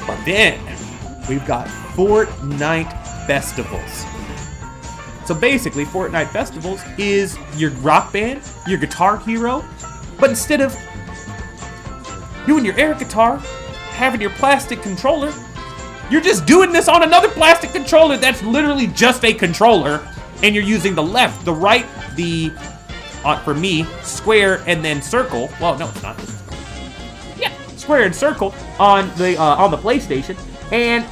But then we've got Fortnite Festivals. So basically, Fortnite Festivals is your rock band, your guitar hero, but instead of doing your air guitar, having your plastic controller, you're just doing this on another plastic controller that's literally just a controller, and you're using the left, the right, the, for me, square and then circle. Well, no, it's not. Yeah, square and circle on the PlayStation, and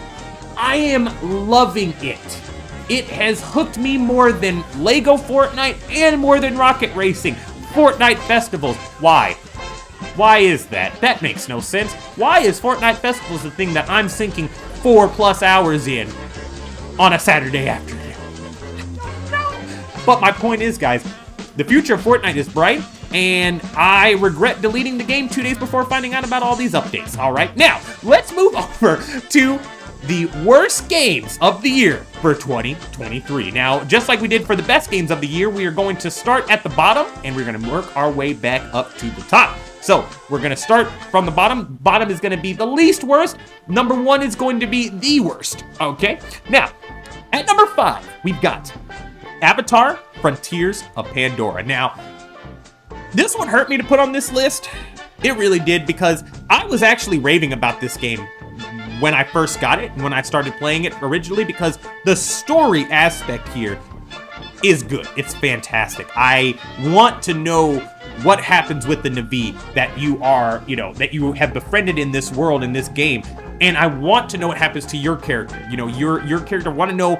I am loving it. It has hooked me more than Lego Fortnite and more than Rocket Racing. Fortnite Festivals. Why? Why is that? That makes no sense. Why is Fortnite Festivals the thing that I'm sinking 4+ hours in on a Saturday afternoon? But my point is, guys, the future of Fortnite is bright, and I regret deleting the game 2 days before finding out about all these updates. All right, now let's move over to the worst games of the year for 2023. Now, just like we did for the best games of the year, we are going to start at the bottom, and we're going to work our way back up to the top. So, we're going to start from the bottom. Bottom is going to be the least worst. Number 1 is going to be the worst. Okay? Now, at number 5, we've got Avatar: Frontiers of Pandora. Now, this one hurt me to put on this list. It really did, because I was actually raving about this game when I first got it and when I started playing it originally, because the story aspect here is good. It's fantastic. I want to know what happens with the Na'vi that you are, that you have befriended in this world, in this game. And I want to know what happens to your character. Your character, want to know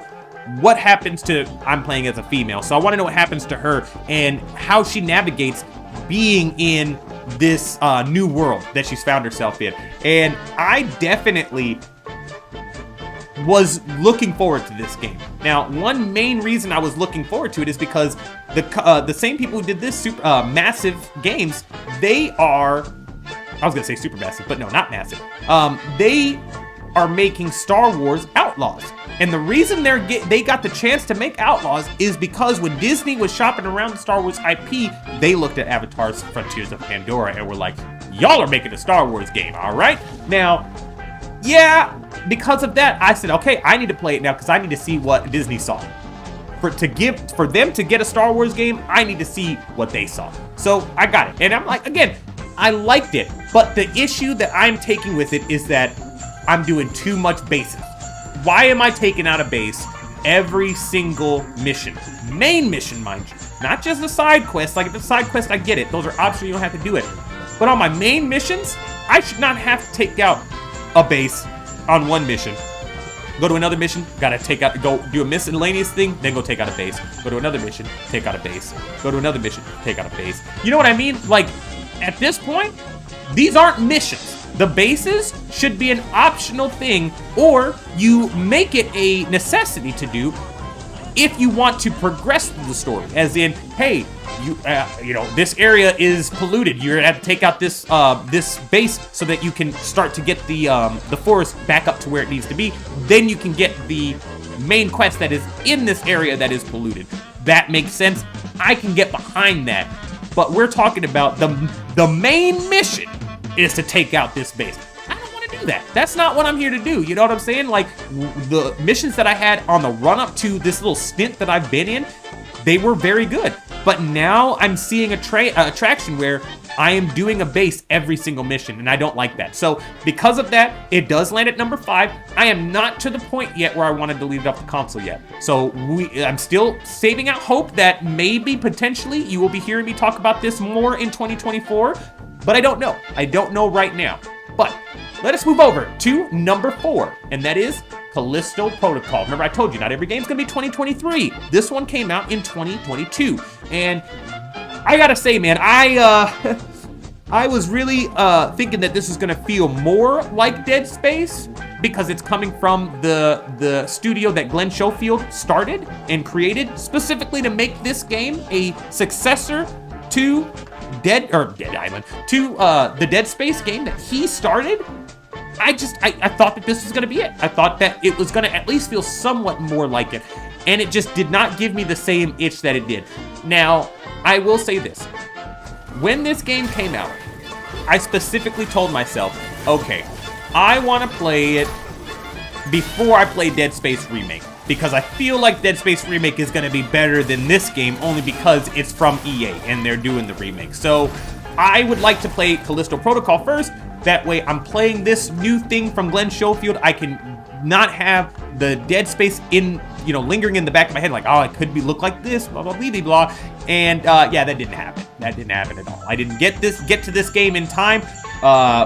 what happens to, I'm playing as a female, so I want to know what happens to her and how she navigates being in this new world that she's found herself in. And I definitely was looking forward to this game. Now, one main reason I was looking forward to it is because the same people who did this massive games, they are, I was gonna say super massive, but no, not massive. They are making Star Wars Outlaws. And the reason they got the chance to make Outlaws is because when Disney was shopping around the Star Wars IP, they looked at Avatar's Frontiers of Pandora and were like, y'all are making a Star Wars game, all right? Now, yeah, because of that, I said, okay, I need to play it now because I need to see what Disney saw. For them to get a Star Wars game, I need to see what they saw. So I got it. And I'm like, again, I liked it. But the issue that I'm taking with it is that I'm doing too much bases. Why am I taking out a base every single mission? Main mission, mind you. Not just the side quests. Like, if it's a side quest, I get it. Those are optional. You don't have to do it. But on my main missions, I should not have to take out a base on one mission. Go to another mission, go do a miscellaneous thing, then go take out a base. Go to another mission, take out a base. Go to another mission, take out a base. You know what I mean? Like, at this point, these aren't missions. The bases should be an optional thing, or you make it a necessity to do if you want to progress through the story. As in, hey, this area is polluted. You're gonna have to take out this this base so that you can start to get the forest back up to where it needs to be. Then you can get the main quest that is in this area that is polluted. That makes sense. I can get behind that. But we're talking about the main mission is to take out this base. I don't want to do that. That's not what I'm here to do. You know what I'm saying? Like, the missions that I had on the run up to this little stint that I've been in, they were very good. But now I'm seeing a traction where I am doing a base every single mission, and I don't like that. So because of that, it does land at number 5. I am not to the point yet where I want to delete it off the console yet. So I'm still saving out hope that maybe, potentially, you will be hearing me talk about this more in 2024. But I don't know. I don't know right now. But let us move over to number 4, and that is Callisto Protocol. Remember, I told you, not every game's gonna be 2023. This one came out in 2022. And I gotta say, man, I was really thinking that this is gonna feel more like Dead Space because it's coming from the studio that Glenn Schofield started and created specifically to make this game a successor to Dead Island, to the Dead Space game that he started. I thought that this was gonna be it. I thought that it was gonna at least feel somewhat more like it, and it just did not give me the same itch that it did. Now, I will say this. When this game came out, I specifically told myself, okay, I want to play it before I play Dead Space Remake, because I feel like Dead Space Remake is going to be better than this game only because it's from EA and they're doing the remake. So I would like to play Callisto Protocol first. That way I'm playing this new thing from Glenn Schofield. I can not have the Dead Space lingering in the back of my head, like, oh, it could look like this, blah, blah, blah, blah, blah. And yeah, that didn't happen. That didn't happen at all. I didn't get to this game in time.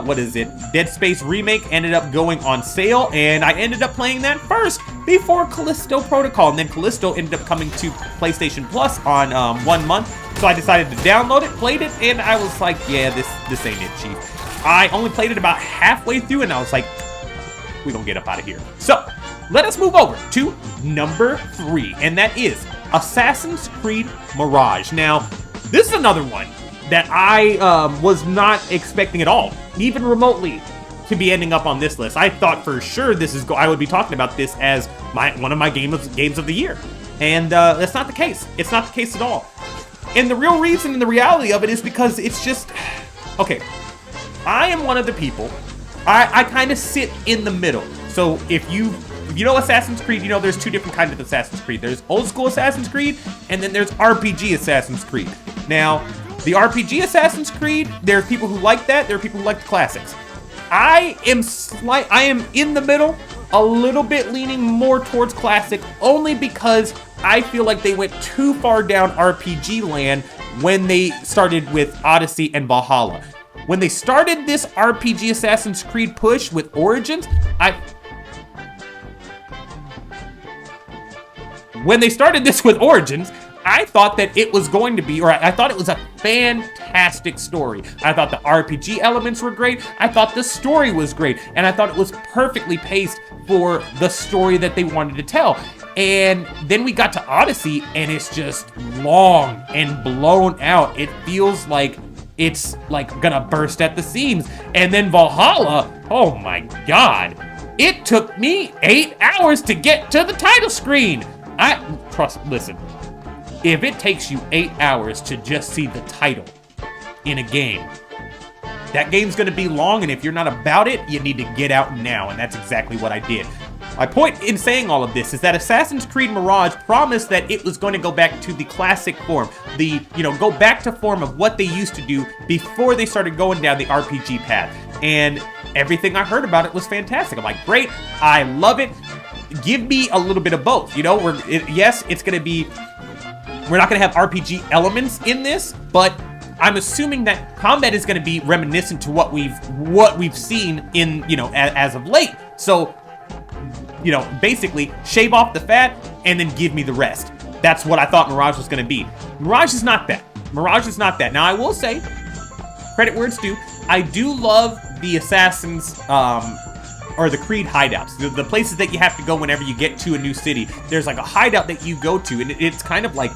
What is it? Dead Space Remake ended up going on sale, and I ended up playing that first before Callisto Protocol. And then Callisto ended up coming to PlayStation Plus on 1 month. So I decided to download it, played it, and I was like, yeah, this ain't it, Chief. I only played it about halfway through, and I was like, we gonna get up out of here. So let us move over to number 3, and that is Assassin's Creed Mirage. Now, this is another one that I was not expecting at all, even remotely, to be ending up on this list. I thought for sure I would be talking about this as one of my games of the year, and that's not the case. It's not the case at all. And the real reason and the reality of it is because it's just, okay, I am one of the people, I kind of sit in the middle. So if you know Assassin's Creed, you know there's 2 different kinds of Assassin's Creed. There's old school Assassin's Creed, and then there's RPG Assassin's Creed. Now, the RPG Assassin's Creed, there are people who like that, there are people who like the classics. I am in the middle, a little bit leaning more towards classic, only because I feel like they went too far down RPG land when they started with Odyssey and Valhalla. When they started this RPG Assassin's Creed push with Origins, I thought that it was going to be, or I thought it was a fantastic story. I thought the RPG elements were great. I thought the story was great. And I thought it was perfectly paced for the story that they wanted to tell. And then we got to Odyssey, and it's just long and blown out. It feels like it's like gonna burst at the seams. And then Valhalla, oh my God. It took me 8 hours to get to the title screen. Listen, if it takes you 8 hours to just see the title in a game, that game's gonna be long, and if you're not about it, you need to get out now, and that's exactly what I did. My point in saying all of this is that Assassin's Creed Mirage promised that it was going to go back to the classic form, go back to form of what they used to do before they started going down the RPG path. And everything I heard about it was fantastic. I'm like, great, I love it. Give me a little bit of both. Yes, it's going to be, we're not going to have RPG elements in this, but I'm assuming that combat is going to be reminiscent to what we've seen in, as of late. So, basically shave off the fat and then give me the rest. That's what I thought Mirage was going to be. Mirage is not that. Mirage is not that. Now, I will say, credit where it's due, I do love the Assassins, or the Creed hideouts, the places that you have to go whenever you get to a new city. There's like a hideout that you go to, and it's kind of like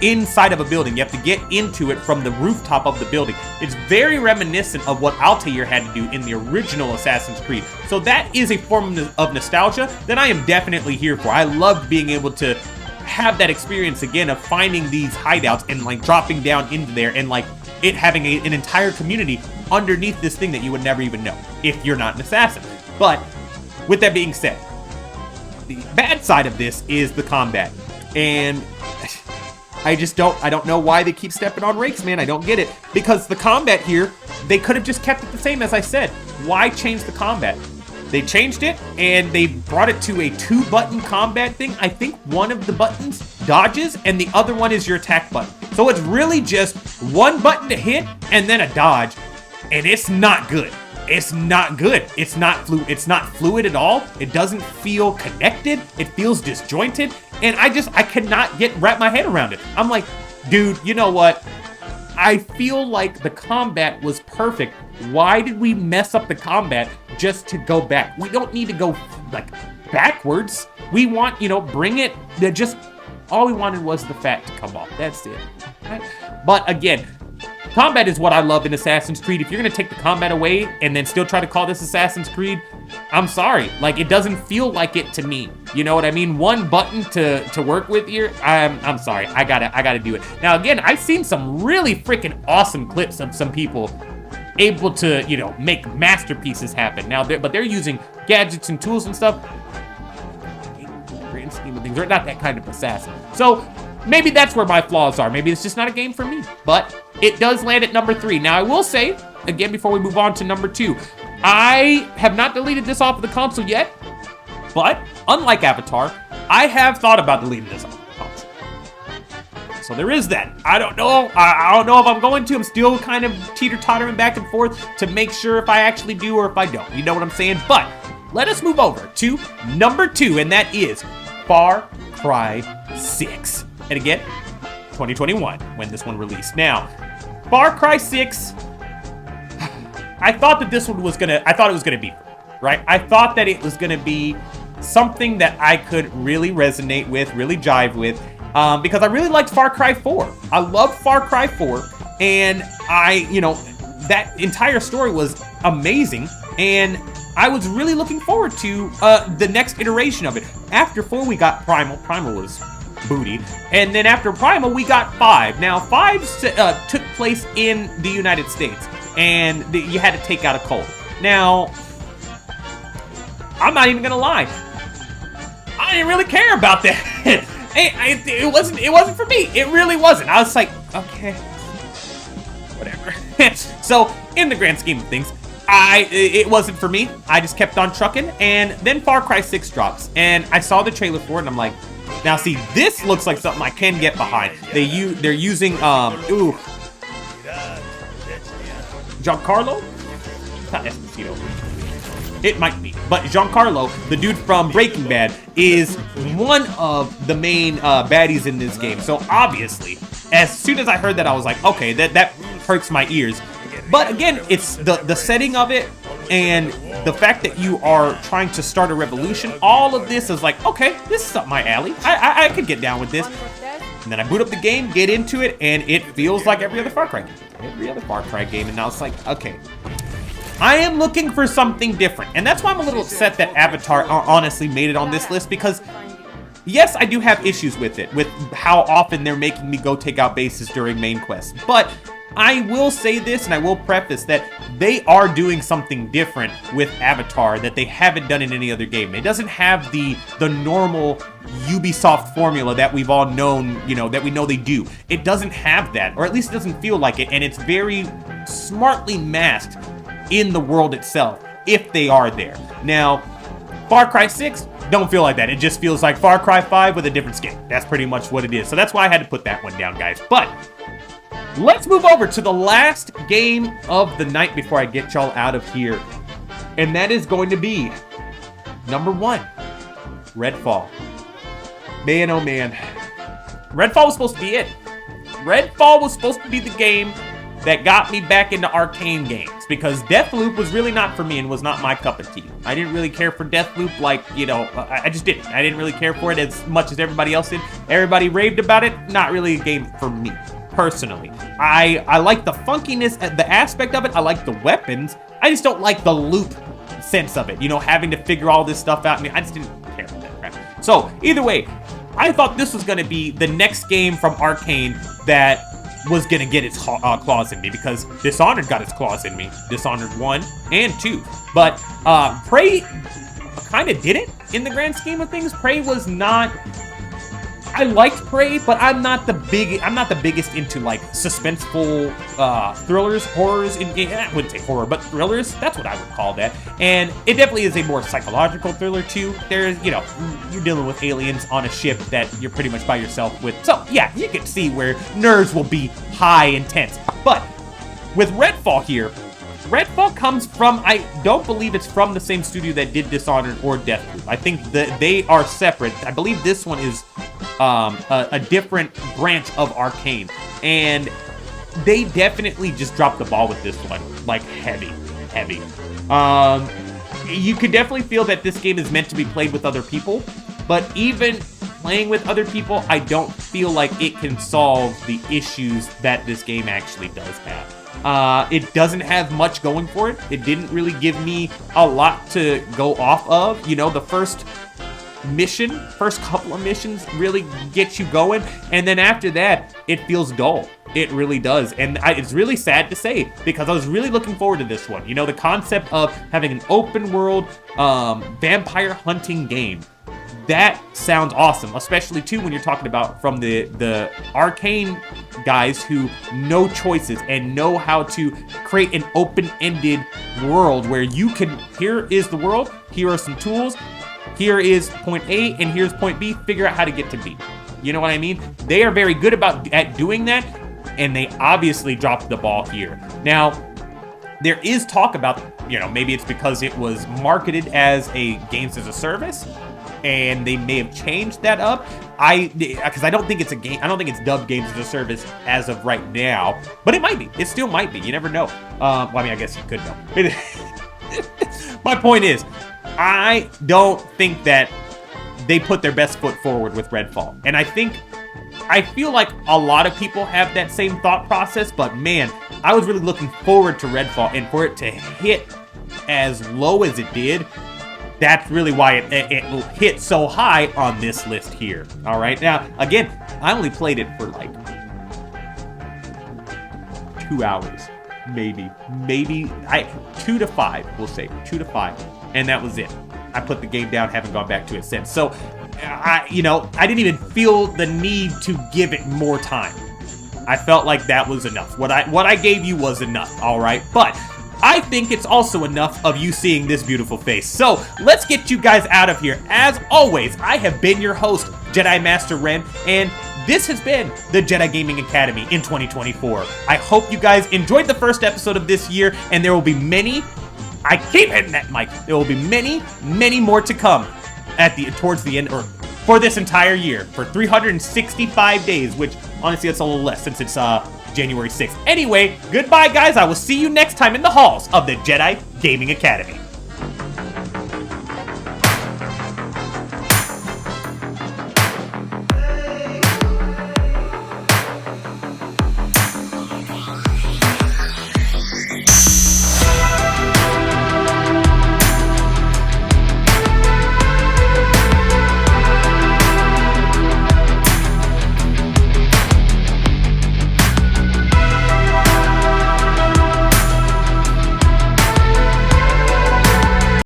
inside of a building. You have to get into it from the rooftop of the building. It's very reminiscent of what Altair had to do in the original Assassin's Creed. So that is a form of nostalgia that I am definitely here for. I love being able to have that experience again of finding these hideouts and like dropping down into there and like it having an entire community underneath this thing that you would never even know if you're not an assassin. But with that being said, the bad side of this is the combat. And I don't know why they keep stepping on rakes, man. I don't get it. Because the combat here, they could have just kept it the same as I said. Why change the combat? They changed it, and they brought it to a 2-button combat thing. I think one of the buttons dodges, and the other one is your attack button. So it's really just one button to hit, and then a dodge. And it's not good. It's not good. It's not fluid at all. It doesn't feel connected. It feels disjointed. And I cannot wrap my head around it. I'm like, dude, you know what? I feel like the combat was perfect. Why did we mess up the combat just to go back? We don't need to go, like, backwards. We want, you know, bring it, just, all we wanted was the fat to come off. That's it. Right? But again, combat is what I love in Assassin's Creed. If you're gonna take the combat away and then still try to call this Assassin's Creed, I'm sorry. Like, it doesn't feel like it to me. You know what I mean? One button to work with here. I'm sorry. I gotta do it. Now, again, I've seen some really freaking awesome clips of some people able to, you know, make masterpieces happen. Now, they're using gadgets and tools and stuff. In the grand scheme of things, they're not that kind of assassin. So maybe that's where my flaws are. Maybe it's just not a game for me. But it does land at number 3. Now, I will say, again, before we move on to number 2, I have not deleted this off of the console yet, but unlike Avatar, I have thought about deleting this off of the console. So there is that. I don't know. I don't know if I'm going to. I'm still kind of teeter-tottering back and forth to make sure if I actually do or if I don't. You know what I'm saying? But let us move over to number 2, and that is Far Cry 6. And again, 2021, when this one released. Now, Far Cry 6... I thought that this one was I thought it was gonna be, right? I thought that it was gonna be something that I could really resonate with, really jive with, because I really liked Far Cry 4. I loved Far Cry 4, and you know, that entire story was amazing, and I was really looking forward to the next iteration of it. After 4, we got Primal. Primal was booty. And then after Primal, we got 5. Now, 5 took place in the United States, and you had to take out a cult. Now, I'm not even gonna lie. I didn't really care about that. It wasn't for me. It really wasn't. I was like, okay, whatever. So, in the grand scheme of things, it wasn't for me. I just kept on trucking, and then Far Cry 6 drops, and I saw the trailer for it, and I'm like, now see, this looks like something I can get behind. They're using, Giancarlo? It's not Esposito. It might be. But Giancarlo, the dude from Breaking Bad, is one of the main baddies in this game. So obviously, as soon as I heard that, I was like, okay, that hurts my ears. But again, it's the setting of it and the fact that you are trying to start a revolution. All of this is like, okay, this is up my alley. I could get down with this. And then I boot up the game, get into it, and it feels like every other Far Cry game. Every other Far Cry game, and now it's like, okay, I am looking for something different. And that's why I'm a little upset that Avatar honestly made it on this list, because yes, I do have issues with it, with how often they're making me go take out bases during main quests. But I will say this, and I will preface that they are doing something different with Avatar that they haven't done in any other game. It doesn't have the normal Ubisoft formula that we've all known, you know, that we know they do. It doesn't have that, or at least it doesn't feel like it, and it's very smartly masked in the world itself, if they are there. Now, Far Cry 6, don't feel like that. It just feels like Far Cry 5 with a different skin. That's pretty much what it is. So that's why I had to put that one down, guys. But let's move over to the last game of the night before I get y'all out of here. And that is going to be number 1, Redfall. Man, oh man. Redfall was supposed to be it. Redfall was supposed to be the game that got me back into arcane games, because Deathloop was really not for me and was not my cup of tea. I didn't really care for Deathloop, like, you know, I just didn't. I didn't really care for it as much as everybody else did. Everybody raved about it. Not really a game for me, personally. I like the funkiness, the aspect of it. I like the weapons. I just don't like the loop sense of it. You know, having to figure all this stuff out. I mean, I just didn't care about that crap. So, either way, I thought this was going to be the next game from Arcane that was going to get its claws in me, because Dishonored got its claws in me. Dishonored 1 and 2. But Prey kind of didn't in the grand scheme of things. Prey was not... I liked Prey, but I'm not the biggest into like suspenseful thrillers, horrors. I wouldn't say horror, but thrillers. That's what I would call that. And it definitely is a more psychological thriller too. There's, you know, you're dealing with aliens on a ship that you're pretty much by yourself with. So yeah, you can see where nerves will be high and tense. But with Redfall here, Redfall comes from, I don't believe it's from the same studio that did Dishonored or Deathloop. I think that they are separate. I believe this one is a different branch of Arcane. And they definitely just dropped the ball with this one, like heavy. You could definitely feel that this game is meant to be played with other people, but even playing with other people, I don't feel like it can solve the issues that this game actually does have. It doesn't have much going for it. It didn't really give me a lot to go off of. You know, the first couple of missions really get you going, and then after that, it feels dull. It really does, and it's really sad to say, because I was really looking forward to this one. You know, the concept of having an open world vampire hunting game. That sounds awesome, especially too when you're talking about from the Arcane guys who know choices and know how to create an open-ended world where you can, here is the world, here are some tools, here is point A and here's point B, figure out how to get to B. You know what I mean? They are very good at doing that, and they obviously dropped the ball here. Now, there is talk about, you know, maybe it's because it was marketed as a games as a service, and they may have changed that up. Because I don't think it's a game. I don't think it's dubbed games as a service as of right now, but it might be. It still might be. You never know. Well, I mean, I guess you could know. My point is, I don't think that they put their best foot forward with Redfall, and I feel like a lot of people have that same thought process, but man, I was really looking forward to Redfall, and for it to hit as low as it did, that's really why it hit so high on this list here. All right, now, again, I only played it for like 2 hours, maybe 2 to 5, we'll say 2 to 5, and that was it. I put the game down, haven't gone back to it since. So, I didn't even feel the need to give it more time. I felt like that was enough. What I gave you was enough, all right? But I think it's also enough of you seeing this beautiful face. So, let's get you guys out of here. As always, I have been your host, Jedi Master Ren, and this has been the Jedi Gaming Academy in 2024. I hope you guys enjoyed the first episode of this year, and there will be many. I keep hitting that mic. There will be many, many more to come towards the end, or for this entire year, for 365 days, which honestly that's a little less since it's January 6th. Anyway, goodbye guys. I will see you next time in the halls of the Jedi Gaming Academy.